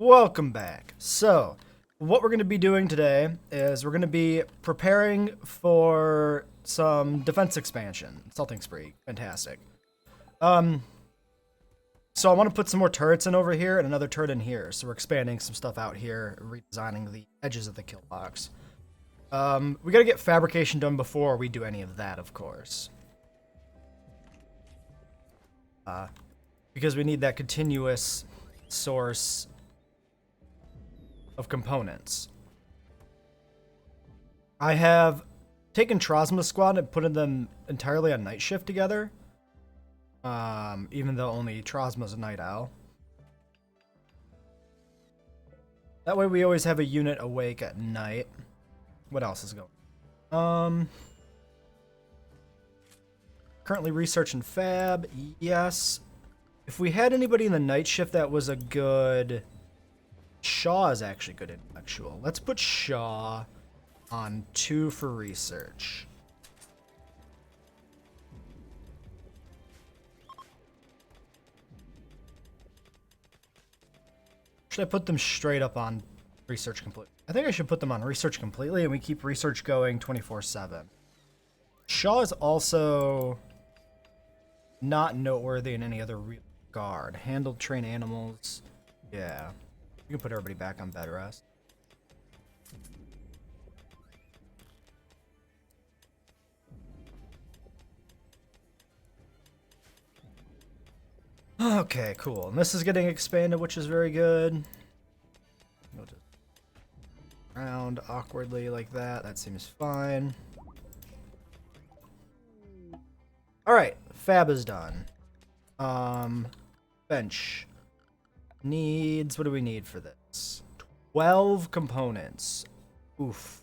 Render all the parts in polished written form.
Welcome back. So, what we're going to be doing today is we're going to be preparing for some defense expansion. Salting Spree. Fantastic. So I want to put some more turrets in over here and another turret in here. So we're expanding some stuff out here, redesigning the edges of the kill box. We got to get fabrication done before we do any of that, of course. Because we need that continuous source of components. I have taken Trosma Squad and put them entirely on night shift together. Even though only Trosma's a night owl. That way we always have a unit awake at night. What else is going? Currently researching Fab. Yes. If we had anybody in the night shift that was a good... Shaw is actually good intellectual. Let's put Shaw on 2 for research. Should I put them straight up on research complete? I think I should put them on research completely and we keep research going 24/7. Shaw is also not noteworthy in any other regard. Handled train animals. Yeah. You can put everybody back on bed rest. Okay, cool. And this is getting expanded, which is very good. We'll just round awkwardly like that. That seems fine. Alright, Fab is done. Bench. Needs, what do we need for this? 12 components. Oof.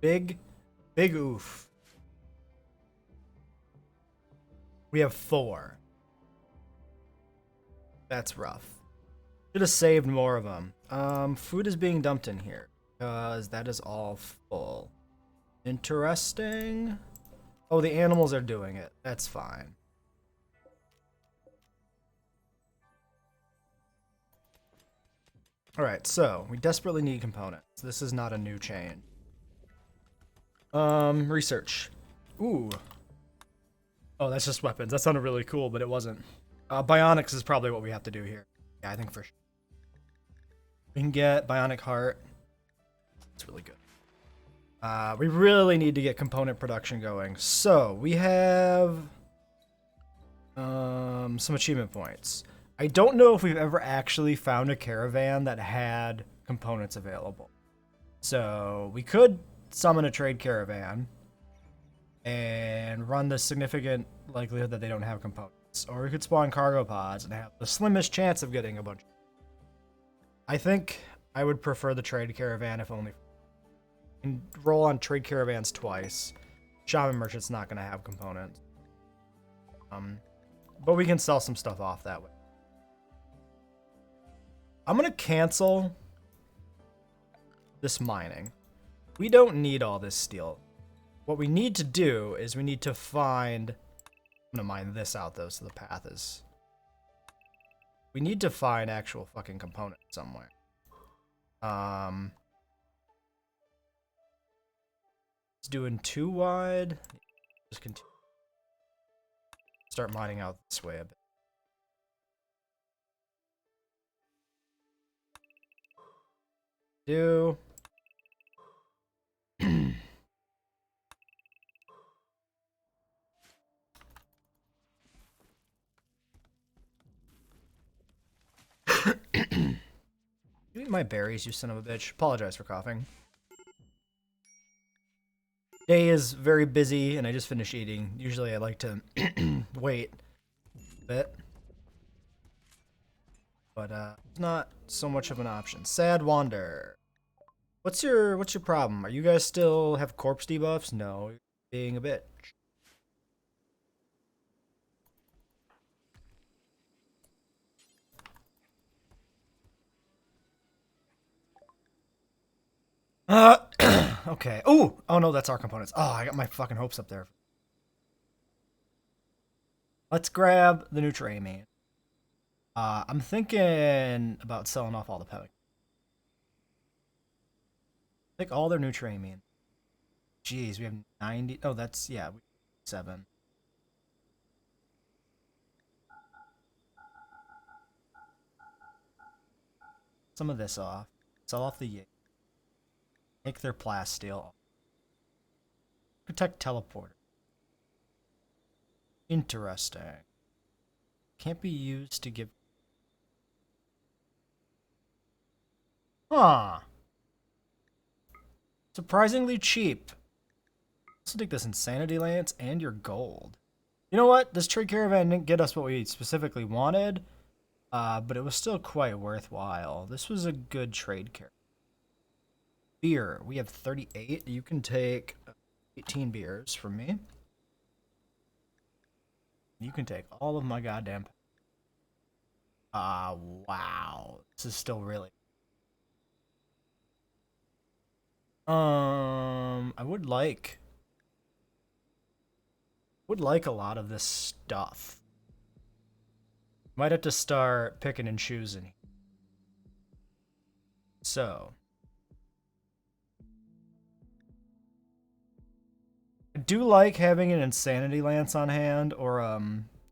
Big oof. We have 4. That's rough. Should have saved more of them. Food is being dumped in here because that is all full. Interesting. Oh, the animals are doing it. That's fine. Alright, so we desperately need components. This is not a new change. Research. Ooh. Oh, that's just weapons. That sounded really cool, but it wasn't. Bionics is probably what we have to do here. Yeah, I think for sure. We can get Bionic Heart. It's really good. We really need to get component production going. So, we have some achievement points. I don't know if we've ever actually found a caravan that had components available. So, we could summon a trade caravan and run the significant likelihood that they don't have components. Or we could spawn cargo pods and have the slimmest chance of getting a bunch. I think I would prefer the trade caravan if only... And roll on trade caravans twice. Shaman Merchant's not going to have components. But we can sell some stuff off that way. I'm going to cancel this mining. We don't need all this steel. What we need to do is we need to find... I'm going to mine this out though so the path is... We need to find actual fucking components somewhere. It's doing 2 wide. Just continue. Start mining out this way a bit. Do. You eat my berries, you son of a bitch. Apologize for coughing. Day is very busy, and I just finished eating. Usually I like to wait a bit. But it's not so much of an option. Sad Wander. What's your problem? Are you guys still have corpse debuffs? No, you're being a bitch. Okay. Oh no, that's our components. Oh, I got my fucking hopes up there. Let's grab the Nutramine. I'm thinking about selling off all the pelic. Take all their Nutramine. Jeez, we have 90. Oh, that's, yeah, 7. Some of this off. Sell off the Yig. Make their plasteel. Protect teleporter. Interesting. Can't be used to give. Huh. Surprisingly cheap. Also take this Insanity Lance and your gold. You know what? This trade caravan didn't get us what we specifically wanted, but it was still quite worthwhile. This was a good trade caravan. Beer. We have 38. You can take 18 beers from me. You can take all of my goddamn. Wow. This is still really. I would like a lot of this stuff. Might have to start picking and choosing. So, I do like having an Insanity Lance on hand or a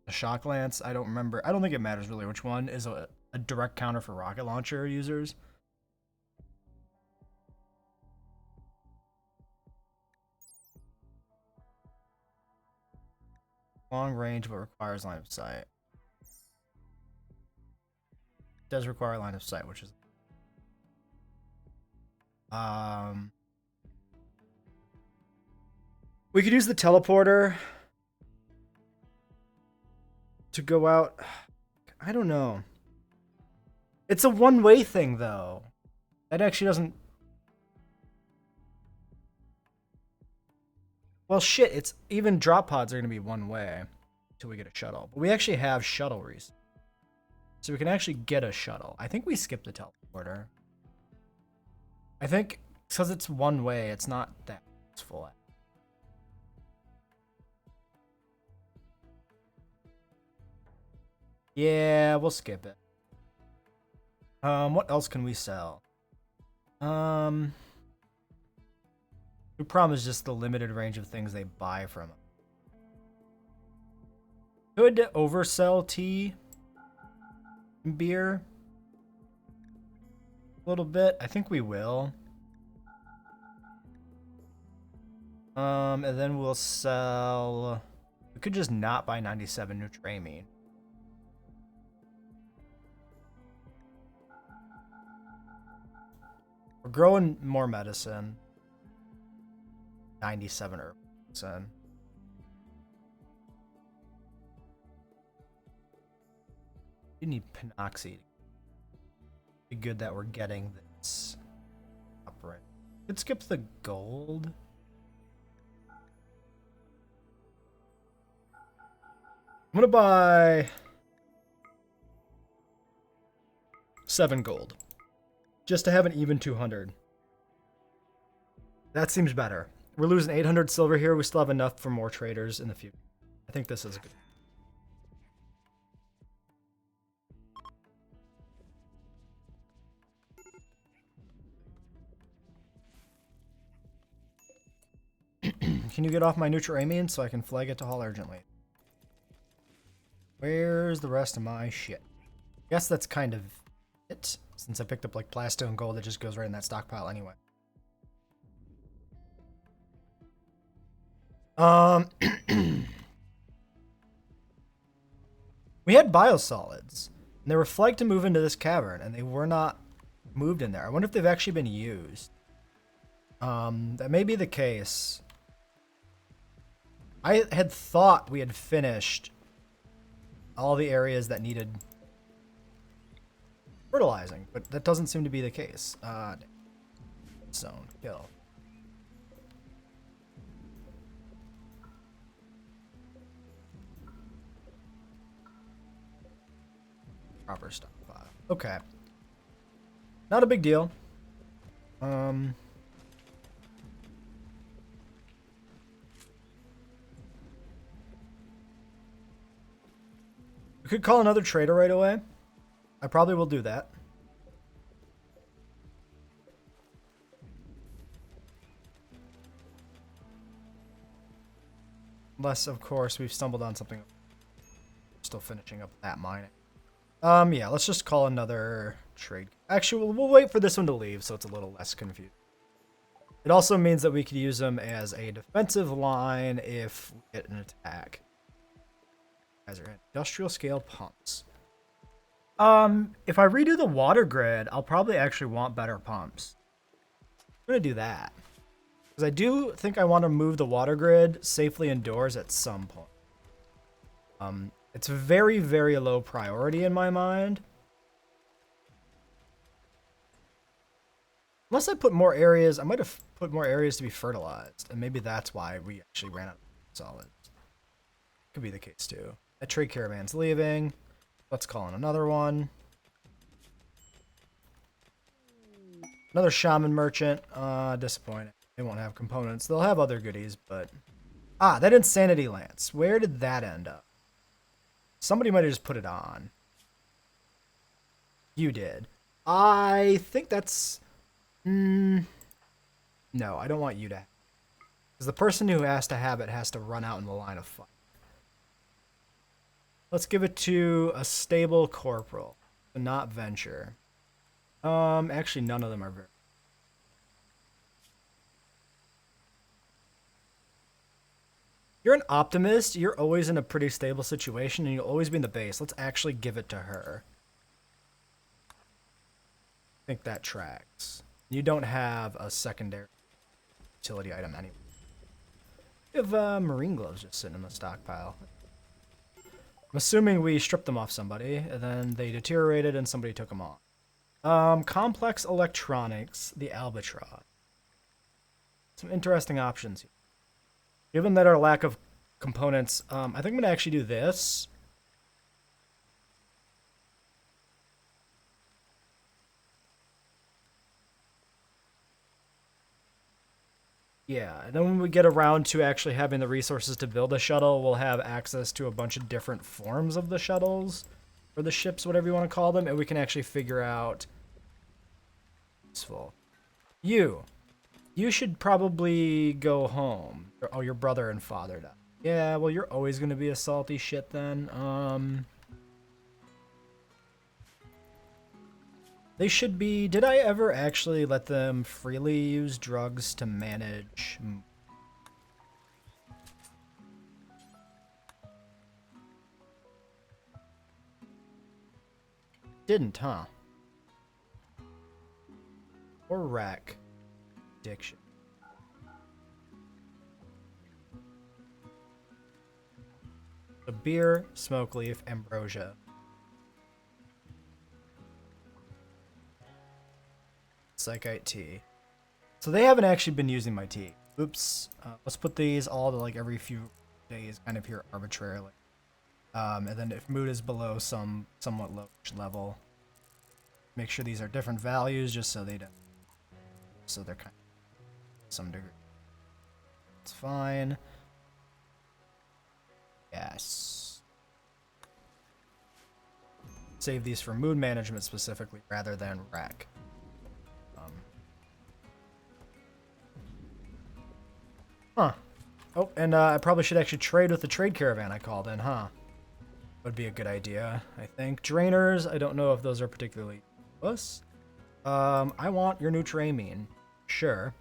Shock Lance. I don't remember. I don't think it matters really which one is a direct counter for rocket launcher users. Long range, but requires line of sight. It does require line of sight, which is we could use the teleporter to go out. I don't know. It's a one-way thing, though. That actually doesn't. Well, shit. It's even drop pods are gonna be one way until we get a shuttle. But we actually have shuttle reasons, so we can actually get a shuttle. I think we skipped the teleporter. I think because it's one way, it's not that useful. Yeah, we'll skip it. What else can we sell? The problem is just the limited range of things they buy from them. Could oversell tea and beer a little bit. I think we will. And then we'll sell. We could just not buy 97 Nutramine. We're growing more medicine. 97 herb medicine. You need Pinoxy. Be good that we're getting this upright. Could skip the gold. I'm gonna buy 7 gold. Just to have an even 200. That seems better. We're losing 800 silver here. We still have enough for more traders in the future. I think this is good. Can you get off my Nutramine so I can flag it to haul urgently? Where's the rest of my shit? I guess that's kind of it. Since I picked up like Plastone gold, it just goes right in that stockpile anyway. We had biosolids, and they were flagged to move into this cavern, and they were not moved in there. I wonder if they've actually been used. That may be the case. I had thought we had finished all the areas that needed fertilizing, but that doesn't seem to be the case. Zone kill. Proper stockpile. Okay. Not a big deal. We could call another trader right away. I probably will do that. Unless, of course, we've stumbled on something. Still finishing up that mining. Yeah, let's just call another trade. Actually, we'll wait for this one to leave so it's a little less confused. It also means that we could use them as a defensive line if we get an attack. Guys are industrial scale pumps. If I redo the water grid, I'll probably actually want better pumps. I'm gonna do that. Because I do think I want to move the water grid safely indoors at some point. It's very, very low priority in my mind. Unless I put more areas, I might have put more areas to be fertilized. And maybe that's why we actually ran out of solids. Could be the case too. That trade caravan's leaving. Let's call in another one. Another shaman merchant. Disappointing. They won't have components. They'll have other goodies, but... that insanity lance. Where did that end up? Somebody might have just put it on. You did. I think that's... No, I don't want you to. Because the person who has to have it has to run out in the line of fire. Let's give it to a stable corporal. But not venture. Actually, none of them are very... You're an optimist. You're always in a pretty stable situation, and you'll always be in the base. Let's actually give it to her. I think that tracks. You don't have a secondary utility item anyway. You have marine gloves just sitting in the stockpile. I'm assuming we stripped them off somebody, and then they deteriorated and somebody took them off. Complex electronics, the Albatross. Some interesting options here. Given that our lack of components, I think I'm going to actually do this. Yeah, and then when we get around to actually having the resources to build a shuttle, we'll have access to a bunch of different forms of the shuttles, or the ships, whatever you want to call them, and we can actually figure out... Useful. You should probably go home. Oh, your brother and father died. Yeah, well, you're always going to be a salty shit then. They should be... Did I ever actually let them freely use drugs to manage... Didn't, huh? Or wreck. Addiction. So beer, smoke leaf, ambrosia. Psychite tea. So they haven't actually been using my tea. Oops. Let's put these all to like every few days, kind of here arbitrarily. And then if mood is below somewhat low level, make sure these are different values just so they don't. So they're kind of some degree. It's fine. Yes. Save these for mood management specifically rather than wreck. Huh. Oh, and I probably should actually trade with the trade caravan I called in, huh? Would be a good idea, I think. Drainers, I don't know if those are particularly us. I want your new Tramine. Sure.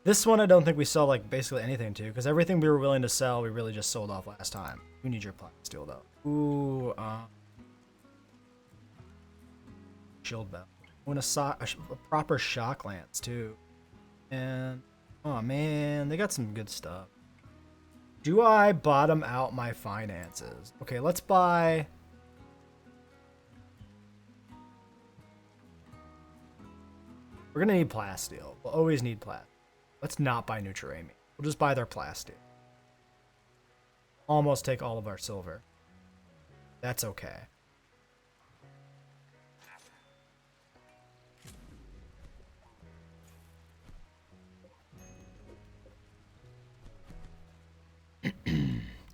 This one I don't think we sell like basically anything to, because everything we were willing to sell we really just sold off last time. We need your plasteel though. Ooh, shield bell. I want a proper shock lance too. And oh man, they got some good stuff. Do I bottom out my finances? Okay, let's buy. We're gonna need plasteel. We'll always need plasteel. Let's not buy Nutrami. We'll just buy their plasteel. Almost take all of our silver. That's okay.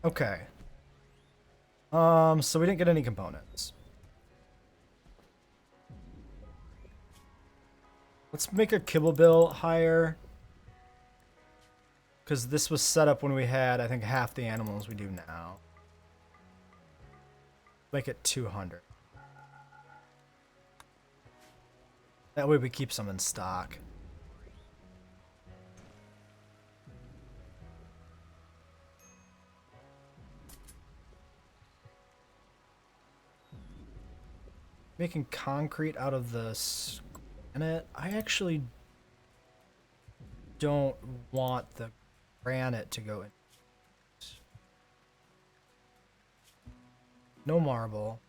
Okay. So we didn't get any components. Let's make a kibble bill higher. Because this was set up when we had, I think, half the animals we do now. Make it 200. That way we keep some in stock. Making concrete out of the granite. I actually don't want the granite to go in. No marble.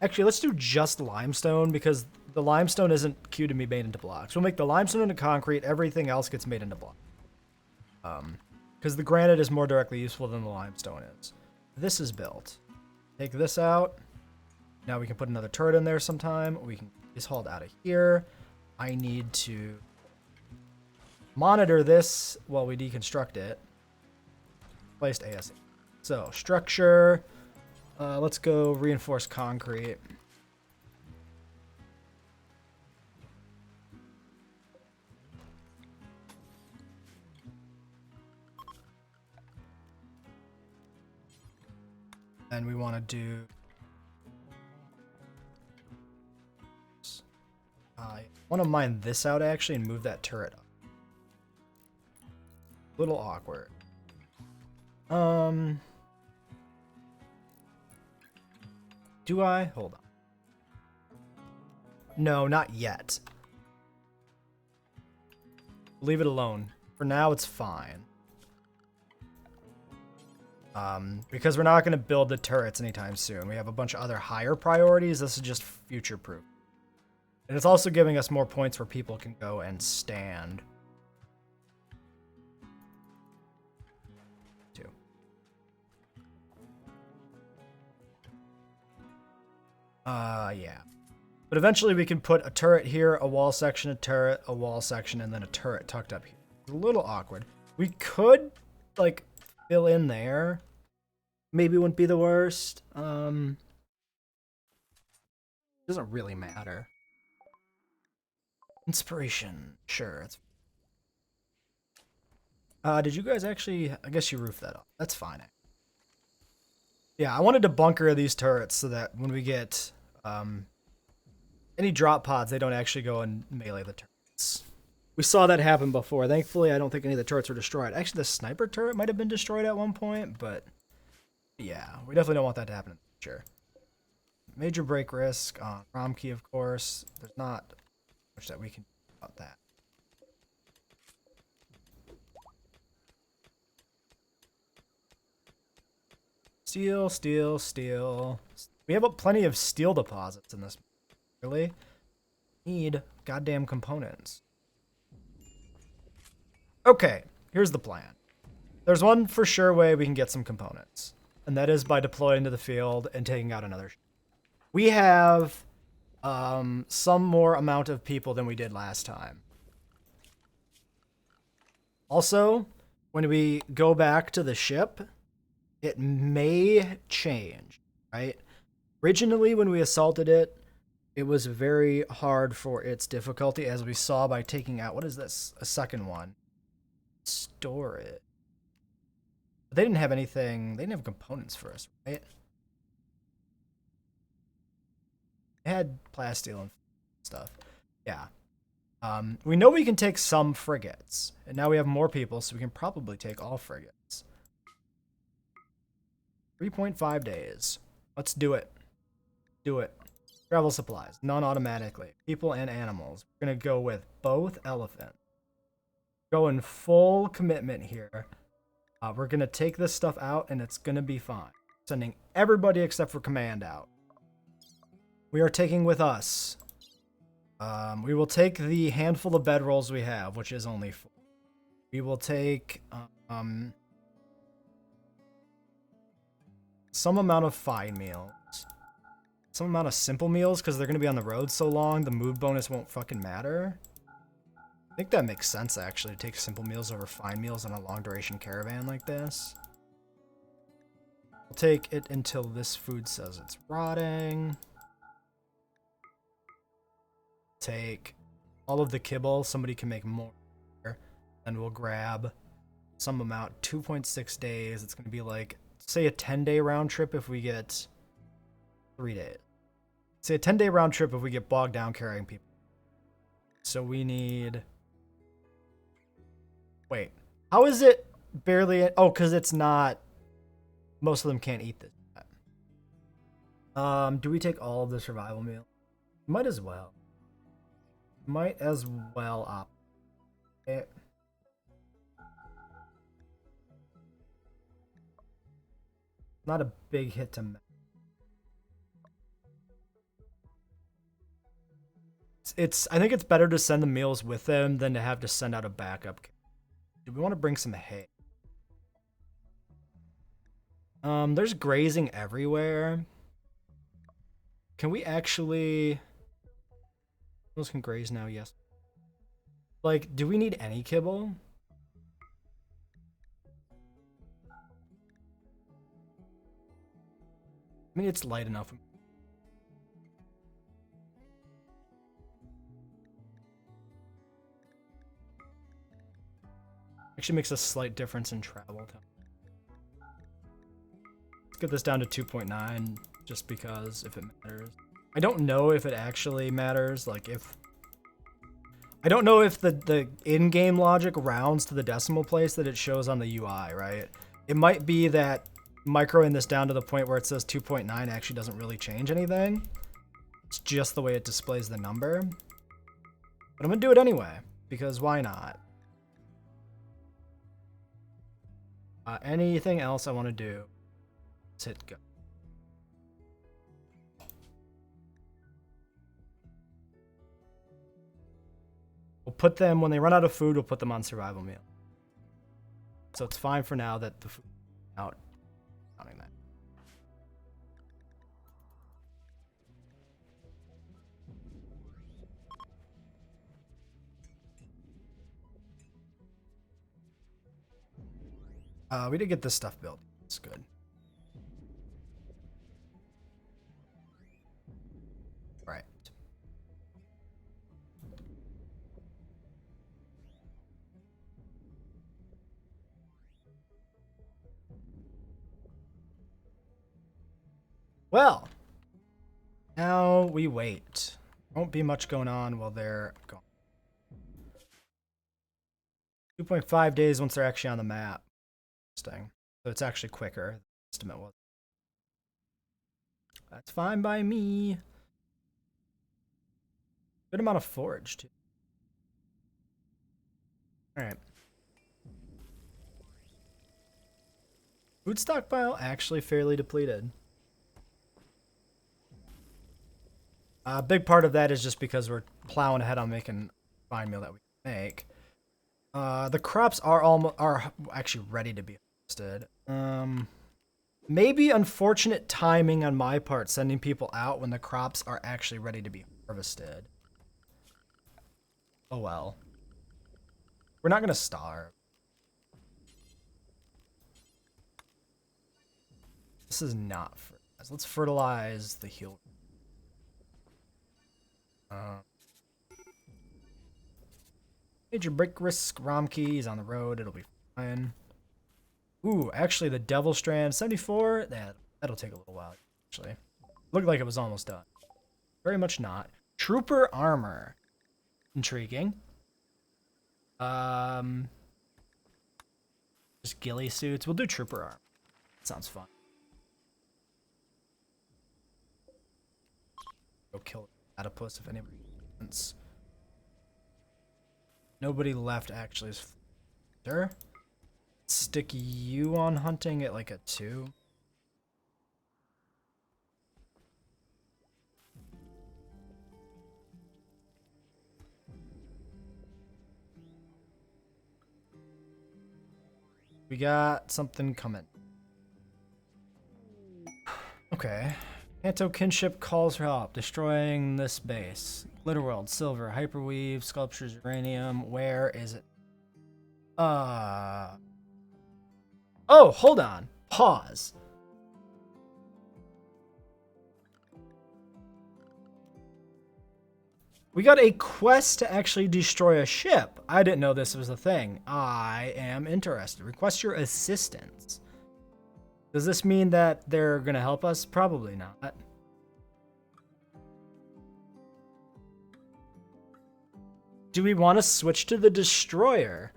Actually, let's do just limestone because the limestone isn't queued to be made into blocks. We'll make the limestone into concrete. Everything else gets made into blocks. Because the granite is more directly useful than the limestone is. This is built. Take this out. Now we can put another turret in there sometime. We can get this hauled out of here. I need to monitor this while we deconstruct it. Placed ASA. So, structure. Let's go reinforced concrete. And we want to do... I want to mine this out, actually, and move that turret up. A little awkward. Do I? Hold on. No, not yet. Leave it alone. For now, it's fine. Because we're not going to build the turrets anytime soon. We have a bunch of other higher priorities. This is just future-proof. And it's also giving us more points where people can go and stand. Two. Yeah. But eventually we can put a turret here, a wall section, a turret, a wall section, and then a turret tucked up here. It's a little awkward. We could, like, fill in there. Maybe wouldn't be the worst. Doesn't really matter. Inspiration. Sure. Did you guys actually... I guess you roofed that up. That's fine. Yeah, I wanted to bunker these turrets so that when we get any drop pods, they don't actually go and melee the turrets. We saw that happen before. Thankfully, I don't think any of the turrets were destroyed. Actually, the sniper turret might have been destroyed at one point, but yeah, we definitely don't want that to happen in the future. Major break risk on ROM key, of course. There's not much that we can do about that. Steel, steel, steel. We have plenty of steel deposits in this. Really? Need goddamn components. Okay, here's the plan. There's one for sure way we can get some components, and that is by deploying to the field and taking out another. We have some more amount of people than we did last time. Also, when we go back to the ship, it may change, right? Originally, when we assaulted it, it was very hard for its difficulty, as we saw by taking out, what is this? A second one. Storage. But they didn't have anything, they didn't have components for us, right? They had plasteel and stuff. Yeah. We know we can take some frigates, and now we have more people, so we can probably take all frigates. 3.5 days. Let's do it. Do it. Travel supplies, non-automatically. People and animals. We're going to go with both elephants. Go in full commitment here. We're going to take this stuff out, and it's going to be fine. Sending everybody except for command out. We are taking with us. We will take the handful of bedrolls we have, which is only 4. We will take some amount of fine meals. Some amount of simple meals, because they're going to be on the road so long, the mood bonus won't fucking matter. I think that makes sense, actually, to take simple meals over fine meals on a long-duration caravan like this. Take it until this food says it's rotting. Take all of the kibble. Somebody can make more. And we'll grab some amount. 2.6 days. It's going to be like, say, a 10-day round trip if we get 3 days. Say a 10-day round trip if we get bogged down carrying people. So we need... Wait. How is it barely... Oh, because it's not... Most of them can't eat this. Do we take all of the survival meal? Might as well. Might as well opt it. Not a big hit to make. I think it's better to send the meals with them than to have to send out a backup. Do we want to bring some hay? There's grazing everywhere. Can we actually... Those can graze now, yes. Like, do we need any kibble? I mean, it's light enough. Actually makes a slight difference in travel time. Let's get this down to 2.9, just because, if it matters. I don't know if it actually matters, like if... I don't know if the in-game logic rounds to the decimal place that it shows on the UI, right? It might be that microing this down to the point where it says 2.9 actually doesn't really change anything. It's just the way it displays the number. But I'm gonna do it anyway, because why not? Anything else I want to do? Let's hit go. We'll put them, when they run out of food, we'll put them on survival meal. So it's fine for now that the food is out. Counting that. We did get this stuff built. It's good. Right. Well, now we wait. Won't be much going on while they're gone. 2.5 days once they're actually on the map. Interesting. So it's actually quicker. The estimate was. That's fine by me. Good amount of forage too. All right. Food stockpile actually fairly depleted. A big part of that is just because we're plowing ahead on making fine meal that we can make. The crops are actually ready to be harvested. Maybe unfortunate timing on my part, sending people out when the crops are actually ready to be harvested. Oh well. We're not gonna starve. This is not fertilized. Let's fertilize the heal. Major break risk, ROM keys on the road, it'll be fine. Ooh, actually the Devil Strand 74, that'll take a little while, actually. Looked like it was almost done. Very much not. Trooper armor. Intriguing. Just ghillie suits. We'll do trooper armor. Sounds fun. Go kill Adipus if anybody wants. Nobody left actually is sure. Stick you on hunting at like a 2. We got something coming. Okay. Kanto kinship calls for help, destroying this base. Glitterworld, silver, hyperweave, sculptures, uranium. Where is it? Oh, hold on. Pause. We got a quest to actually destroy a ship. I didn't know this was a thing. I am interested. Request your assistance. Does this mean that they're going to help us? Probably not. Do we want to switch to the destroyer?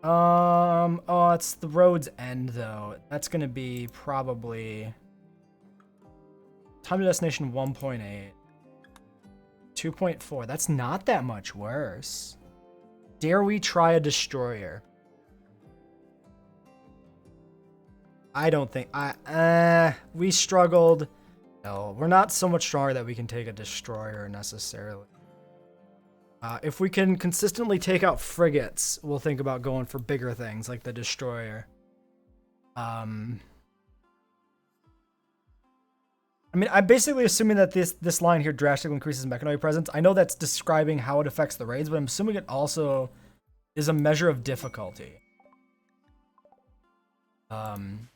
Oh, it's the road's end, though. That's going to be probably... Time to destination 1.8. 2.4. That's not that much worse. Dare we try a destroyer? I don't think... we struggled. No, we're not so much stronger that we can take a destroyer necessarily. If we can consistently take out frigates, we'll think about going for bigger things like the destroyer. I mean, I'm basically assuming that this line here drastically increases mechanoid presence. I know that's describing how it affects the raids, but I'm assuming it also is a measure of difficulty. And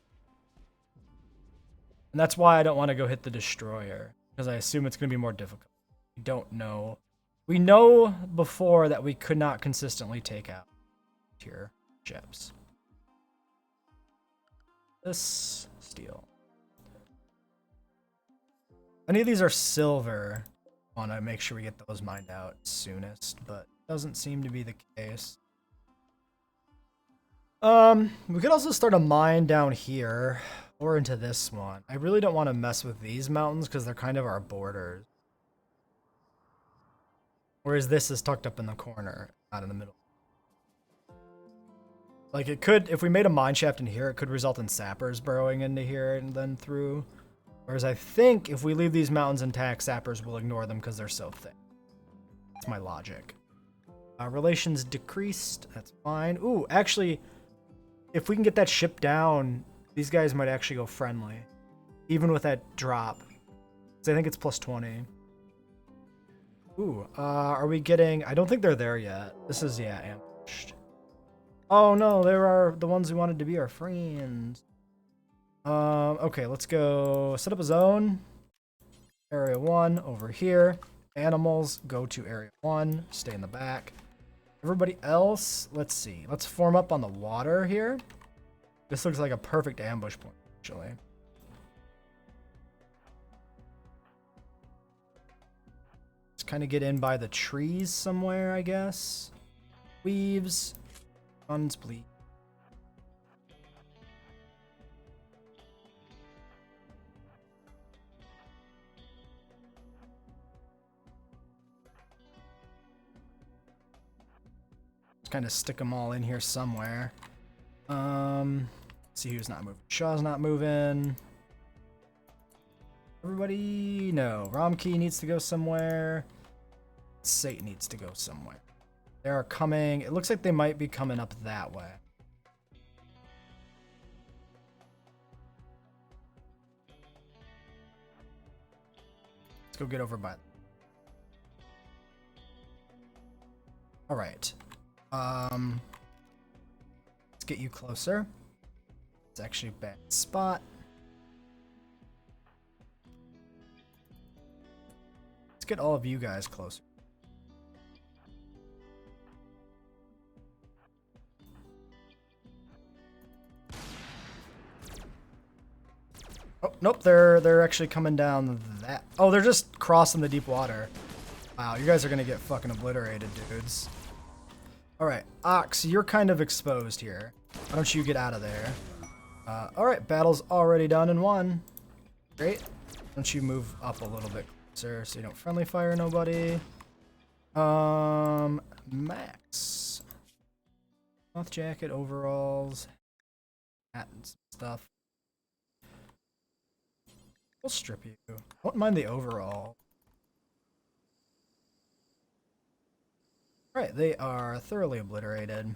that's why I don't want to go hit the destroyer, because I assume it's going to be more difficult. We don't know. We know before that we could not consistently take out tier ships. This steel. Any of these are silver. I want to make sure we get those mined out soonest, but doesn't seem to be the case. We could also start a mine down here or into this one. I really don't want to mess with these mountains because they're kind of our borders. Whereas this is tucked up in the corner, not in the middle. Like it could, if we made a mine shaft in here, it could result in sappers burrowing into here and then through. Whereas I think if we leave these mountains intact, sappers will ignore them because they're so thick. That's my logic. Relations decreased. That's fine. Ooh, actually, if we can get that ship down, these guys might actually go friendly. Even with that drop. So I think it's plus 20. Ooh, are we getting... I don't think they're there yet. This is, yeah, ambushed. Oh no, there are the ones we wanted to be our friends. Okay, let's go set up a zone. Area 1 over here. Animals, go to Area 1. Stay in the back. Everybody else, let's see. Let's form up on the water here. This looks like a perfect ambush point, actually. Let's kind of get in by the trees somewhere, I guess. Weaves. Guns, please. Kind of stick them all in here somewhere. See who's not moving. Shaw's not moving. Everybody, no. Romkey needs to go somewhere. Satan needs to go somewhere. They are coming. It looks like they might be coming up that way. Let's go get over by. All right. Let's get you closer. It's actually a bad spot. Let's get all of you guys closer. Oh, nope, they're actually coming down that. Oh, they're just crossing the deep water. Wow, you guys are gonna get fucking obliterated, dudes. Alright, Ox, you're kind of exposed here. Why don't you get out of there? Alright, battle's already done and won. Great. Why don't you move up a little bit closer so you don't friendly fire nobody. Max. Cloth jacket, overalls, hat and stuff. We'll strip you. I won't mind the overall. Alright, they are thoroughly obliterated.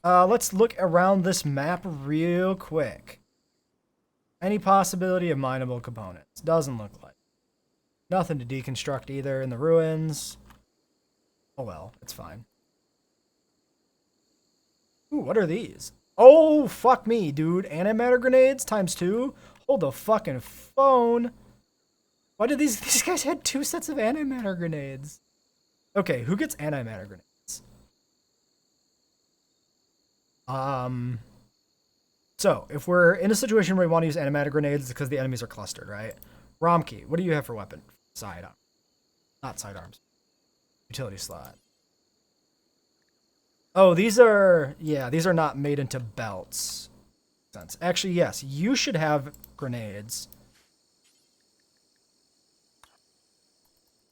Let's look around this map real quick. Any possibility of mineable components? Doesn't look like. Nothing to deconstruct either in the ruins. Oh well, it's fine. Ooh, what are these? Oh, fuck me, dude. Antimatter grenades ×2? Hold the fucking phone. Why did these guys had 2 sets of antimatter grenades? Okay, who gets antimatter grenades? So, if we're in a situation where we want to use antimatter grenades because the enemies are clustered, right? Romkey, what do you have for weapon? Sidearm. Not sidearms. Utility slot. Oh, these are not made into belts. Sense. Actually, yes, you should have grenades.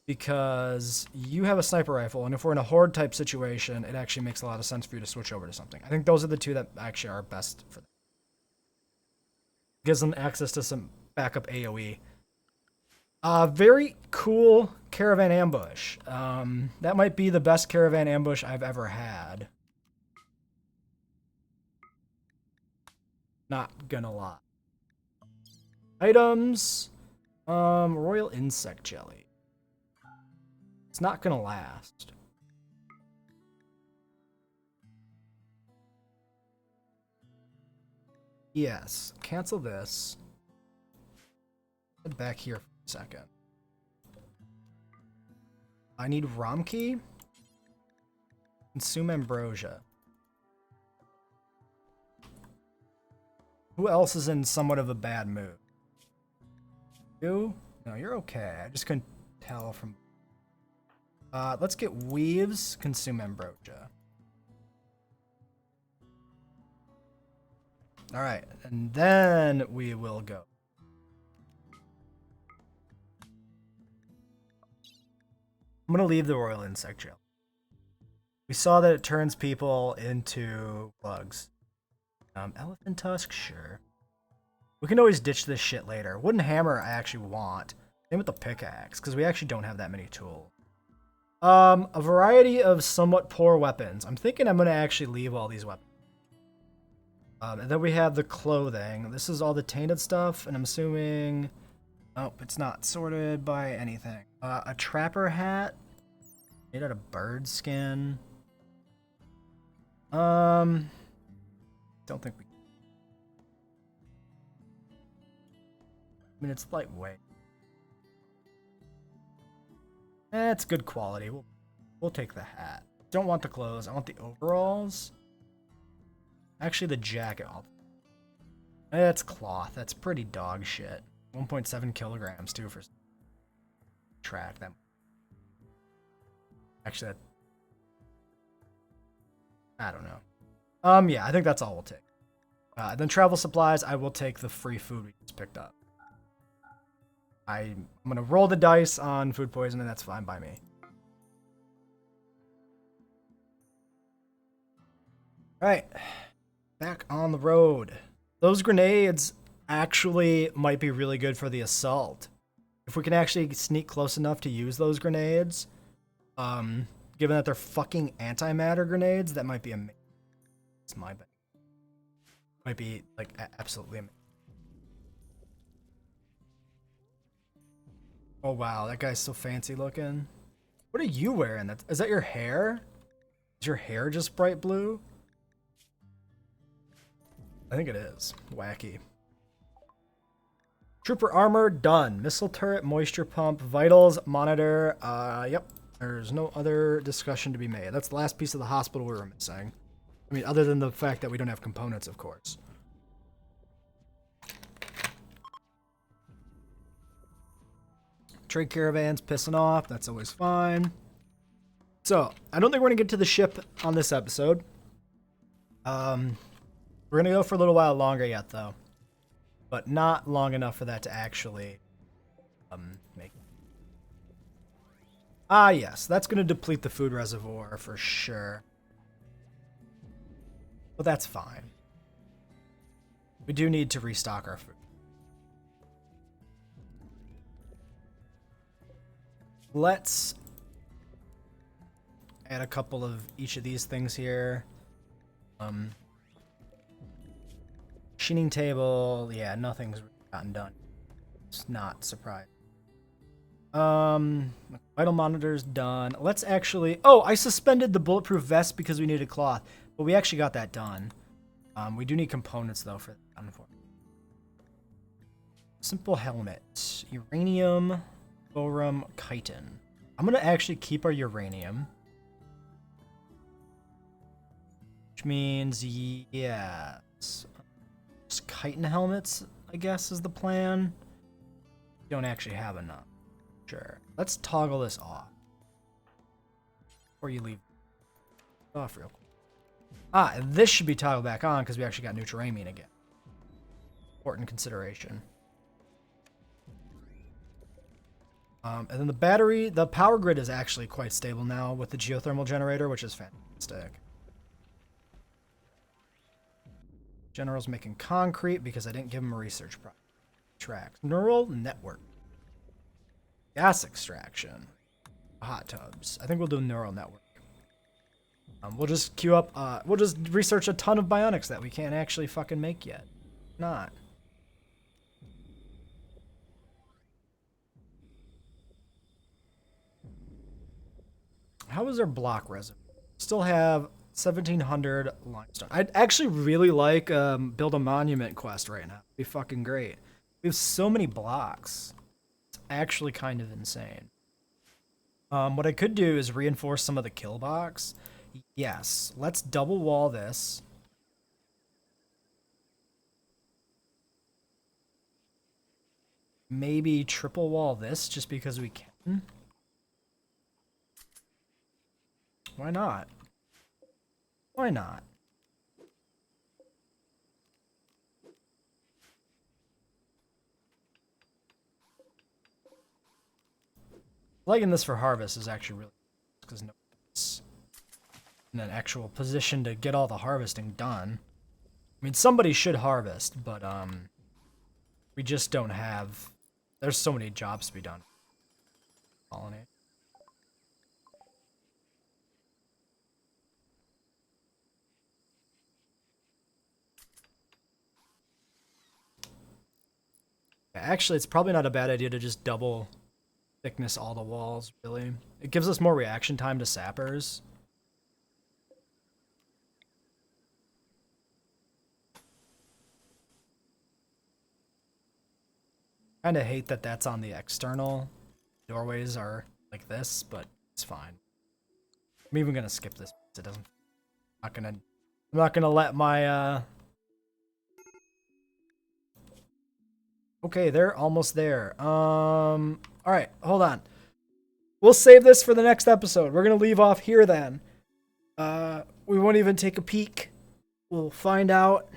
Because you have a sniper rifle, and if we're in a horde type situation, it actually makes a lot of sense for you to switch over to something. I think those are the two that actually are best for them. Gives them access to some backup AoE. Very cool caravan ambush. That might be the best caravan ambush I've ever had. Not gonna lie. Items. Royal insect jelly. It's not gonna last. Yes. Cancel this. Head back here for a second. I need Romkey. Consume Ambrosia. Who else is in somewhat of a bad mood? You? No, you're okay. I just couldn't tell from... let's get Weaves, Consume Ambrosia. Alright, and then we will go. I'm gonna leave the Royal Insect Gel. We saw that it turns people into bugs. Elephant Tusk, sure. We can always ditch this shit later. Wooden Hammer I actually want. Same with the pickaxe, because we actually don't have that many tools. A variety of somewhat poor weapons. I'm thinking I'm gonna actually leave all these weapons. And then we have the clothing. This is all the tainted stuff, and I'm assuming... Oh, it's not sorted by anything. A trapper hat. Made out of bird skin. Don't think we... I mean, it's lightweight. It's good quality. We'll take the hat. Don't want the clothes. I want the overalls. Actually, the jacket. It's cloth. That's pretty dog shit. 1.7 kilograms, too, for track. That. Actually, that... I don't know. Yeah, I think that's all we'll take. Then travel supplies, I will take the free food we just picked up. I'm gonna roll the dice on food poisoning, that's fine by me. Alright, back on the road. Those grenades actually might be really good for the assault. If we can actually sneak close enough to use those grenades, given that they're fucking antimatter grenades, that might be amazing. It's my bad. Might be, like, absolutely amazing. Oh, wow, that guy's so fancy looking. What are you wearing? Is that your hair? Is your hair just bright blue? I think it is. Wacky. Trooper armor, done. Missile turret, moisture pump, vitals, monitor. Yep. There's no other discussion to be made. That's the last piece of the hospital we were missing. I mean, other than the fact that we don't have components, of course. Trade caravans pissing off. That's always fine. So, I don't think we're going to get to the ship on this episode. We're going to go for a little while longer yet, though. But not long enough for that to actually make it. Ah, yes. That's going to deplete the food reservoir for sure. But that's fine. We do need to restock our food. Let's add a couple of each of these things here. Machining table, yeah, nothing's gotten done. It's not surprising. Vital monitor's done. Let's actually... Oh, I suspended the bulletproof vest because we needed cloth. But we actually got that done. We do need components, though, for that. Simple helmet. Uranium, borum, chitin. I'm going to actually keep our uranium. Which means, yes. Just chitin helmets, I guess, is the plan. Don't actually have enough. Sure. Let's toggle this off. Before you leave it off real quick. Ah, and this should be toggled back on because we actually got neutral-amine again. Important consideration. And then the battery, the power grid is actually quite stable now with the geothermal generator, which is fantastic. General's making concrete because I didn't give him a research track. Neural network. Gas extraction. Hot tubs. I think we'll do neural network. We'll just queue up, we'll just research a ton of bionics that we can't actually fucking make yet. Not. How is our block reservoir? Still have 1700 limestone. I'd actually really like build a monument quest right now. It'd be fucking great. We have so many blocks. It's actually kind of insane. What I could do is reinforce some of the kill box. Yes, let's double wall this. Maybe triple wall this just because we can. Why not? Why not? Liking this for harvest is actually really because no one's in an actual position to get all the harvesting done. I mean, somebody should harvest, but we just don't have. There's so many jobs to be done. Colony. Actually, it's probably not a bad idea to just double thickness all the walls, really. It gives us more reaction time to sappers. Kind of hate that that's on the external. Doorways are like this, but it's fine. I'm even gonna skip this. It doesn't. I'm not gonna let my. Okay, they're almost there. All right, hold on. We'll save this for the next episode. We're gonna leave off here then. We won't even take a peek. We'll find out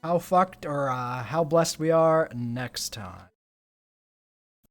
how fucked or how blessed we are next time.